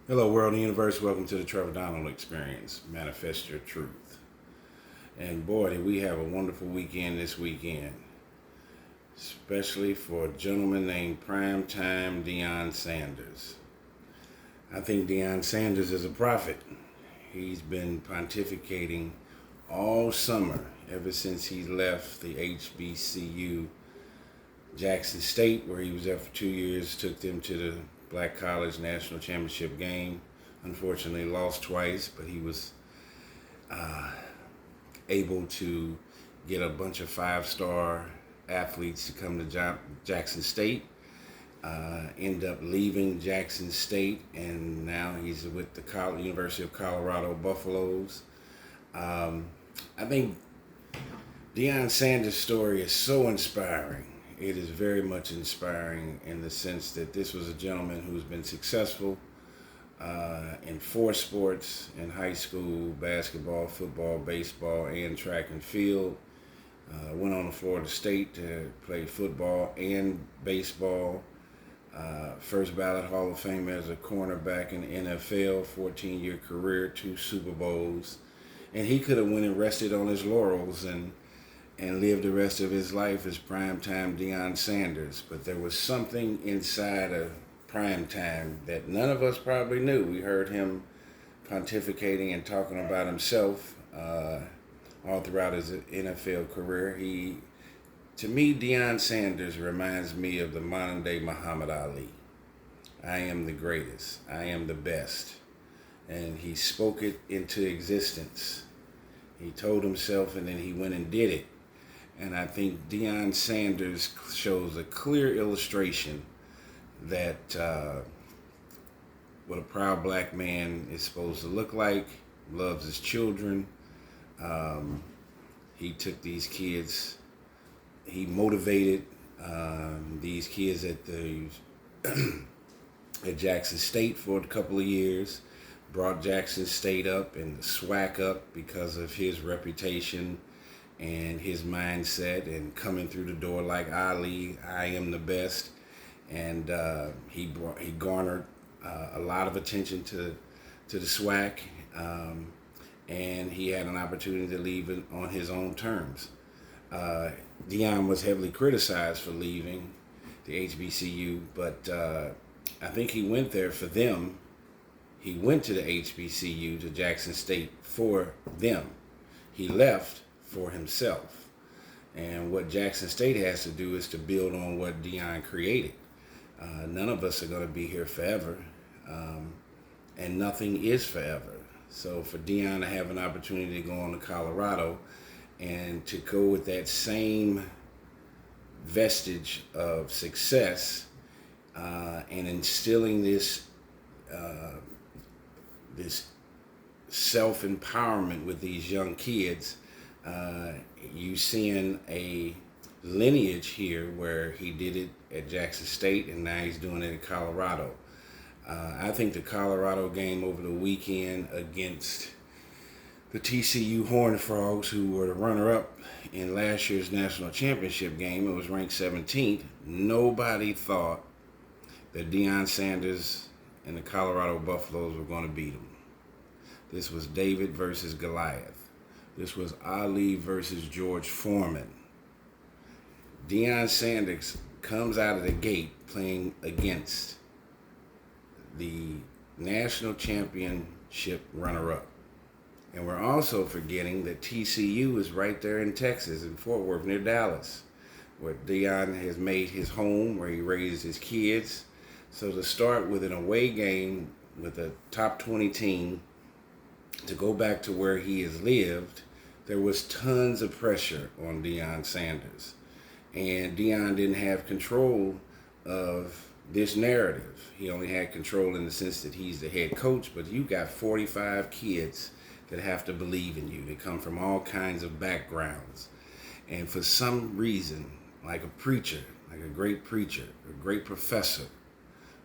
Hello, world and universe. Welcome to the Trevor Donald Experience. Manifest your truth. And boy, did we have a wonderful weekend this weekend, especially for a gentleman named Primetime Deion Sanders. I think Deion Sanders is a prophet. He's been pontificating all summer, ever since he left the HBCU Jackson State, where he was there for 2 years, took them to the Black College National Championship game. Unfortunately, lost twice, but he was able to get a bunch of five-star athletes to come to Jackson State. End up leaving Jackson State, and now he's with the University of Colorado Buffaloes. I think Deion Sanders' story is so inspiring. It is very much inspiring in the sense that this was a gentleman who's been successful in four sports in high school: basketball, football, baseball, and track and field. Went on to Florida State to play football and baseball. First ballot Hall of Fame as a cornerback in the NFL, 14-year career, 2 Super Bowls. And he could have went and rested on his laurels and lived the rest of his life as Primetime Deion Sanders. But there was something inside of Primetime that none of us probably knew. We heard him pontificating and talking about himself all throughout his NFL career. To me, Deion Sanders reminds me of the modern day Muhammad Ali. I am the greatest. I am the best. And he spoke it into existence. He told himself, and then he went and did it. And I think Deion Sanders shows a clear illustration that what a proud black man is supposed to look like, loves his children. He took these kids, he motivated these kids at at Jackson State for a couple of years, brought Jackson State up and the SWAC up because of his reputation and his mindset, and coming through the door like Ali, I am the best. And he garnered a lot of attention to the SWAC, and he had an opportunity to leave it on his own terms. Deion was heavily criticized for leaving the HBCU, but I think he went there for them. He went to the HBCU, to Jackson State, for them. He left for himself. And what Jackson State has to do is to build on what Deion created. None of us are going to be here forever, and nothing is forever. So for Deion to have an opportunity to go on to Colorado and to go with that same vestige of success and instilling this self-empowerment with these young kids, you seeing a lineage here where he did it at Jackson State and now he's doing it in Colorado. I think the Colorado game over the weekend against the TCU Horned Frogs, who were the runner-up in last year's national championship game, it was ranked 17th. Nobody thought that Deion Sanders and the Colorado Buffaloes were going to beat him. This was David versus Goliath. This was Ali versus George Foreman. Deion Sanders comes out of the gate playing against the national championship runner-up. And we're also forgetting that TCU is right there in Texas, in Fort Worth, near Dallas, where Deion has made his home, where he raised his kids. So to start with an away game with a top 20 team, to go back to where he has lived, there was tons of pressure on Deion Sanders. And Deion didn't have control of this narrative. He only had control in the sense that he's the head coach, but you got 45 kids that have to believe in you. They come from all kinds of backgrounds. And for some reason, like a preacher, like a great preacher, a great professor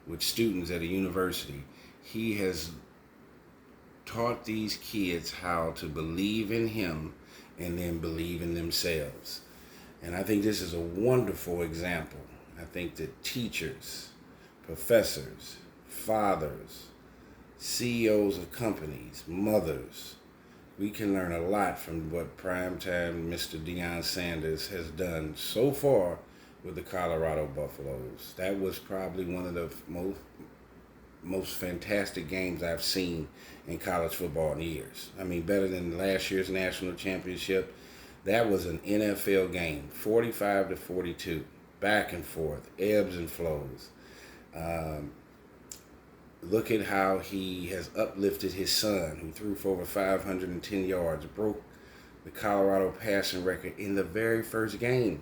with students at a university, he has taught these kids how to believe in him and then believe in themselves. And I think this is a wonderful example. I think that teachers, professors, fathers, CEOs of companies, mothers. We can learn a lot from what primetime Mr. Deion Sanders has done so far with the Colorado Buffaloes. That was probably one of the most fantastic games I've seen in college football in years. I mean, better than last year's national championship. That was an NFL game, 45-42, back and forth, ebbs and flows. Um, Look at how he has uplifted his son, who threw for over 510 yards, broke the Colorado passing record in the very first game.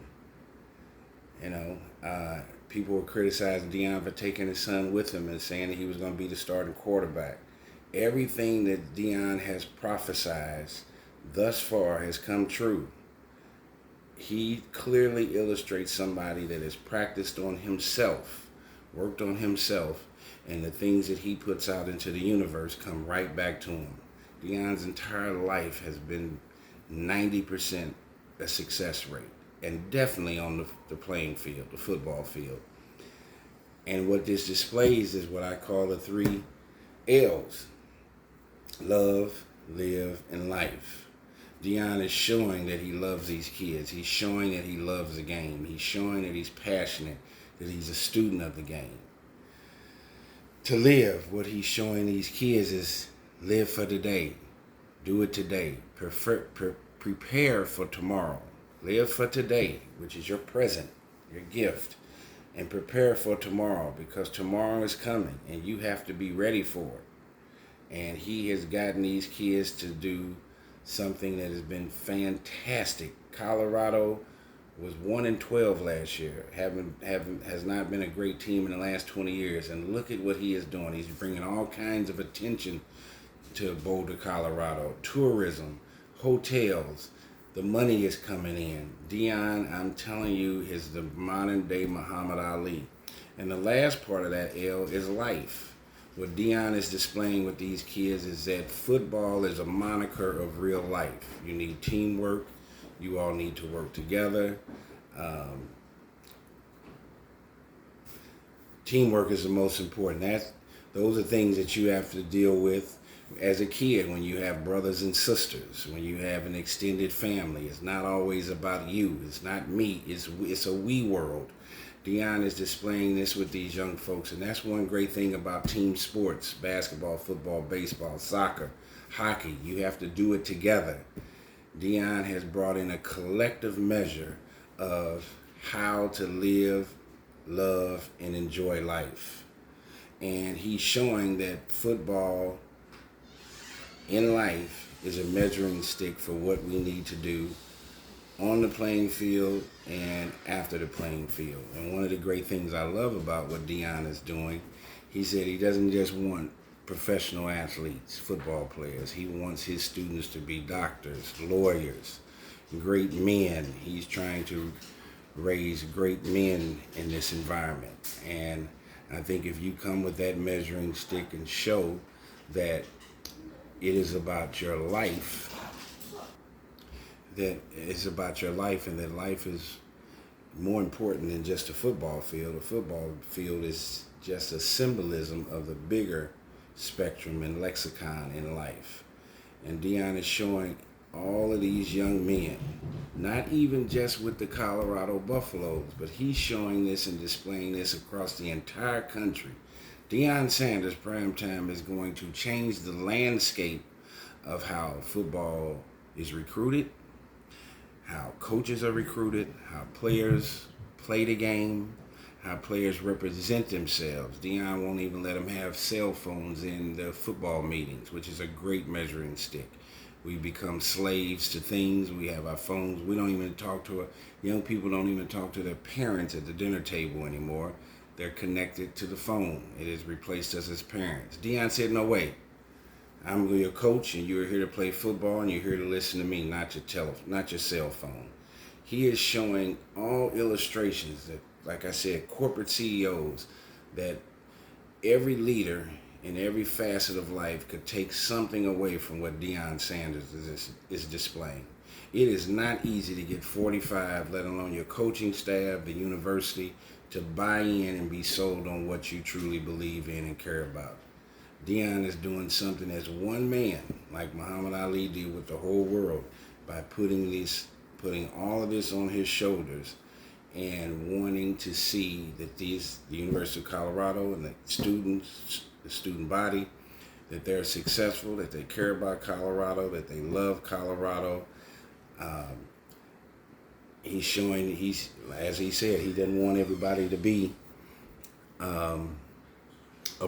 You know, people were criticizing Deion for taking his son with him and saying that he was going to be the starting quarterback. Everything that Deion has prophesied thus far has come true. He clearly illustrates somebody that has practiced on himself, worked on himself, and the things that he puts out into the universe come right back to him. Deion's entire life has been 90% a success rate, and definitely on the playing field, the football field. And what this displays is what I call the 3 L's: love, live, and life. Deion is showing that he loves these kids. He's showing that he loves the game. He's showing that he's passionate, that he's a student of the game. To live, what he's showing these kids is live for today. Do it today. Prepare for tomorrow. Live for today, which is your present, your gift. And prepare for tomorrow, because tomorrow is coming and you have to be ready for it. And he has gotten these kids to do something that has been fantastic. Colorado was 1-12 last year. Has not been a great team in the last 20 years. And look at what he is doing. He's bringing all kinds of attention to Boulder, Colorado. Tourism, hotels. The money is coming in. Deion, I'm telling you, is the modern day Muhammad Ali. And the last part of that L is life. What Deion is displaying with these kids is that football is a moniker of real life. You need teamwork. You all need to work together. Teamwork is the most important. Those are things that you have to deal with as a kid when you have brothers and sisters, when you have an extended family. It's not always about you. It's not me. It's a we world. Deion is displaying this with these young folks, and that's one great thing about team sports: basketball, football, baseball, soccer, hockey. You have to do it together. Deion has brought in a collective measure of how to live, love, and enjoy life. And he's showing that football in life is a measuring stick for what we need to do on the playing field and after the playing field. And one of the great things I love about what Deion is doing, he said he doesn't just want professional athletes, football players. He wants his students to be doctors, lawyers, great men. He's trying to raise great men in this environment. And I think if you come with that measuring stick and show that it is about your life, that it's about your life, and that life is more important than just a football field. A football field is just a symbolism of the bigger spectrum and lexicon in life. And Deion is showing all of these young men, not even just with the Colorado Buffaloes, but he's showing this and displaying this across the entire country. Deion Sanders primetime is going to change the landscape of how football is recruited, how coaches are recruited, how players play the game, how players represent themselves. Deion won't even let them have cell phones in the football meetings, which is a great measuring stick. We become slaves to things. We have our phones. We don't even talk to young people don't even talk to their parents at the dinner table anymore. They're connected to the phone. It has replaced us as parents. Deion said, no way. I'm your coach, and you're here to play football, and you're here to listen to me, not your cell phone. He is showing all illustrations that, like I said, corporate CEOs, that every leader in every facet of life could take something away from what Deion Sanders is displaying. It is not easy to get 45, let alone your coaching staff, the university, to buy in and be sold on what you truly believe in and care about. Deion is doing something as one man, like Muhammad Ali did with the whole world, by putting all of this on his shoulders and wanting to see that the University of Colorado and the students, the student body, that they're successful, that they care about Colorado, that they love Colorado. Um, as he said, he doesn't want everybody to be a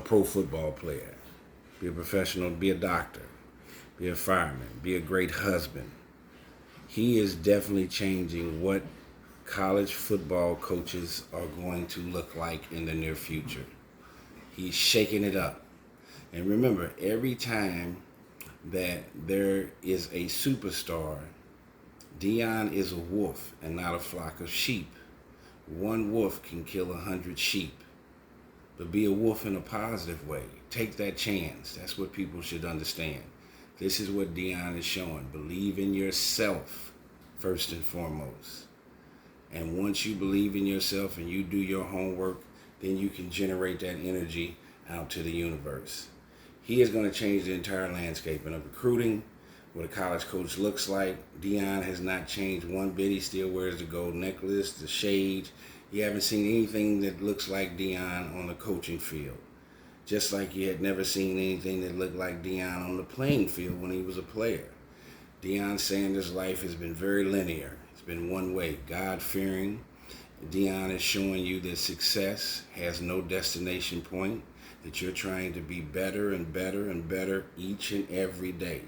pro football player, be a professional, be a doctor, be a fireman, be a great husband. He is definitely changing what college football coaches are going to look like in the near future. He's shaking it up. And remember, every time that there is a superstar, Deion is a wolf and not a flock of sheep. One wolf can kill 100 sheep. But be a wolf in a positive way. Take that chance. That's what people should understand. This is what Deion is showing. Believe in yourself first and foremost. And once you believe in yourself and you do your homework, then you can generate that energy out to the universe. He is going to change the entire landscape of recruiting, what a college coach looks like. Deion has not changed one bit. He still wears the gold necklace, the shades. You haven't seen anything that looks like Deion on the coaching field. Just like you had never seen anything that looked like Deion on the playing field when he was a player. Deion Sanders' life has been very linear. It's been one way, God-fearing. Deion is showing you that success has no destination point, that you're trying to be better and better and better each and every day.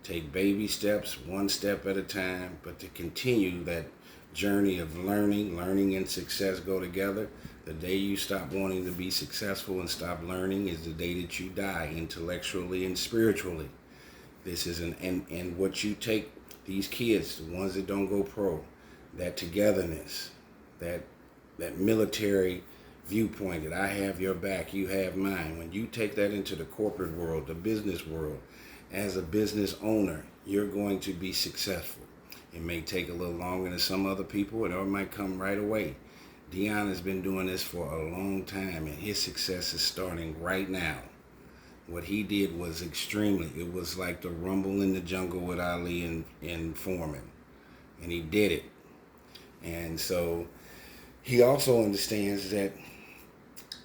Take baby steps, one step at a time, but to continue that journey of learning and success go together. The day you stop wanting to be successful and stop learning is the day that you die intellectually and spiritually. This is and what you take these kids, the ones that don't go pro, that togetherness, that military viewpoint that I have your back, you have mine. When you take that into the corporate world, the business world, as a business owner, you're going to be successful. It may take a little longer than some other people, or it might come right away. Deion has been doing this for a long time, and his success is starting right now. What he did was it was like the rumble in the jungle with Ali and Foreman. And he did it. And so he also understands that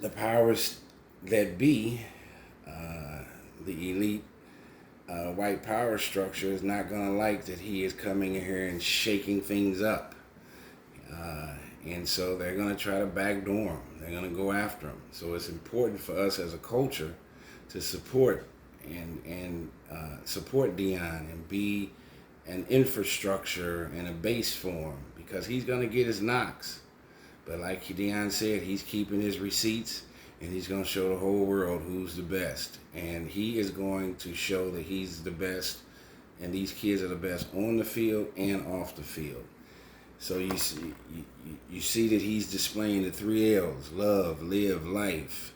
the powers that be, the elite white power structure, is not going to like that he is coming in here and shaking things up. And so they're going to try to backdoor him. They're going to go after him. So it's important for us as a culture to support and support Deion and be an infrastructure and a base for him, because he's going to get his knocks. But like Deion said, he's keeping his receipts, and he's going to show the whole world who's the best. And he is going to show that he's the best, and these kids are the best on the field and off the field. So you see that he's displaying the 3 L's, love, live, life.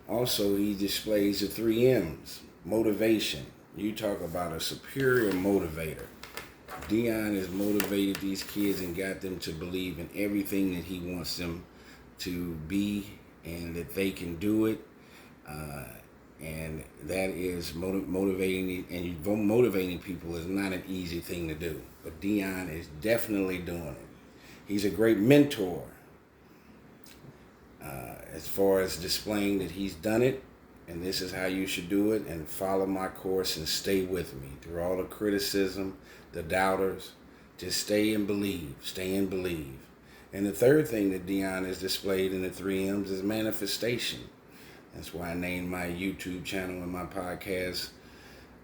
Also, he displays the 3 M's, motivation. You talk about a superior motivator. Deion has motivated these kids and got them to believe in everything that he wants them to be, and that they can do it. And that is motivating. And motivating people is not an easy thing to do. But Deion is definitely doing it. He's a great mentor as far as displaying that he's done it, and this is how you should do it, and follow my course and stay with me through all the criticism, the doubters. Just stay and believe. Stay and believe. And the third thing that Deion has displayed in the 3 M's is manifestation. That's why I named my YouTube channel and my podcast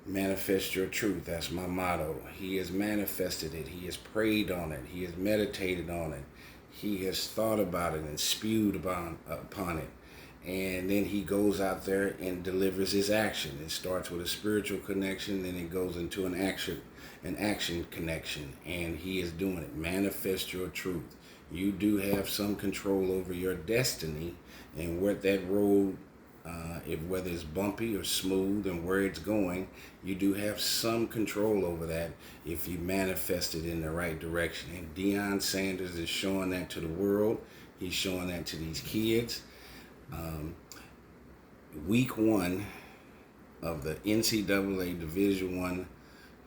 Manifest Your Truth. That's my motto. He has manifested it. He has prayed on it. He has meditated on it. He has thought about it and spewed upon it. And then he goes out there and delivers his action. It starts with a spiritual connection, then it goes into an action connection. And he is doing it. Manifest your truth. You do have some control over your destiny and what that road, whether it's bumpy or smooth and where it's going, you do have some control over that if you manifest it in the right direction. And Deion Sanders is showing that to the world. He's showing that to these kids. Week 1 of the NCAA Division I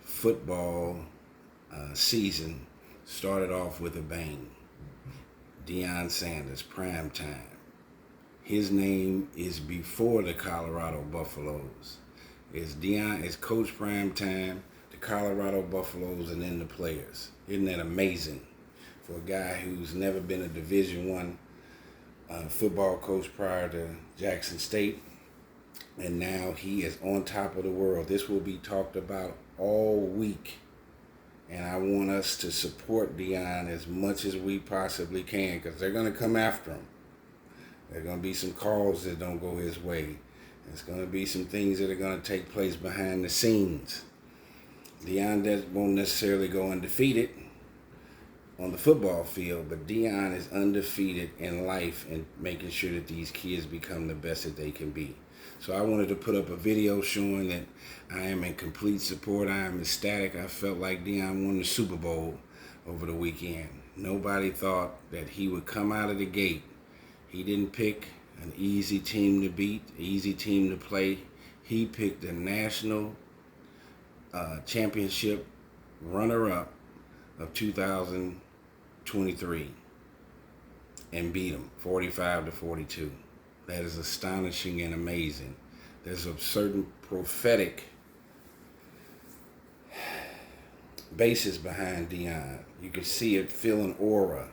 football season started off with a bang. Deion Sanders, prime time. His name is before the Colorado Buffaloes. It's Deion, it's Coach Prime Time, the Colorado Buffaloes, and then the players. Isn't that amazing? For a guy who's never been a Division I football coach prior to Jackson State, and now he is on top of the world. This will be talked about all week, and I want us to support Deion as much as we possibly can, because they're going to come after him. There are going to be some calls that don't go his way. There's going to be some things that are going to take place behind the scenes. Deion won't necessarily go undefeated on the football field, but Deion is undefeated in life and making sure that these kids become the best that they can be. So I wanted to put up a video showing that I am in complete support. I am ecstatic. I felt like Deion won the Super Bowl over the weekend. Nobody thought that he would come out of the gate. He didn't pick an easy team to beat, easy team to play. He picked the national championship runner-up of 2023 and beat them 45-42. That is astonishing and amazing. There's a certain prophetic basis behind Deion. You can see it, feel an aura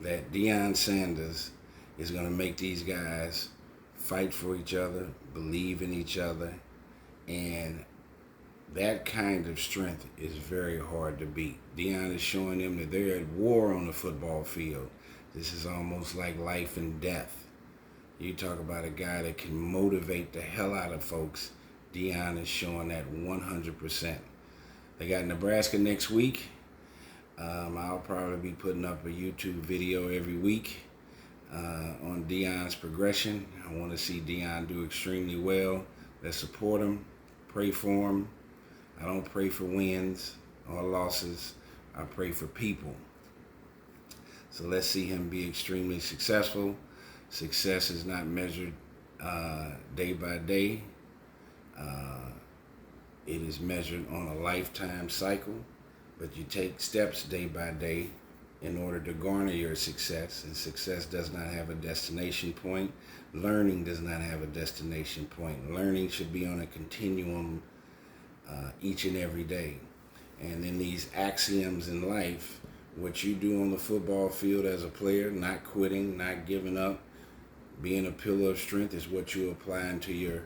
that Deion Sanders is going to make these guys fight for each other, believe in each other, and that kind of strength is very hard to beat. Deion is showing them that they're at war on the football field. This is almost like life and death. You talk about a guy that can motivate the hell out of folks. Deion is showing that 100%. They got Nebraska next week. I'll probably be putting up a YouTube video every week on Deion's progression. I want to see Deion do extremely well. Let's support him, pray for him. I don't pray for wins or losses. I pray for people. So let's see him be extremely successful. Success is not measured day by day. It is measured on a lifetime cycle, but you take steps day by day in order to garner your success, and success does not have a destination point. Learning does not have a destination point. Learning should be on a continuum each and every day. And then these axioms in life, what you do on the football field as a player, not quitting, not giving up, being a pillar of strength, is what you apply into your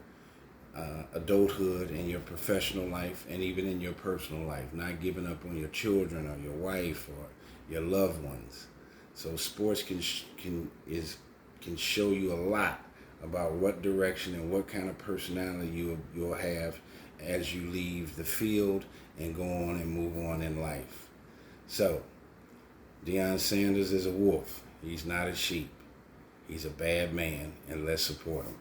adulthood and your professional life, and even in your personal life, not giving up on your children or your wife or your loved ones. So sports can show you a lot about what direction and what kind of personality you'll have as you leave the field and go on and move on in life. So Deion Sanders is a wolf. He's not a sheep. He's a bad man, and let's support him.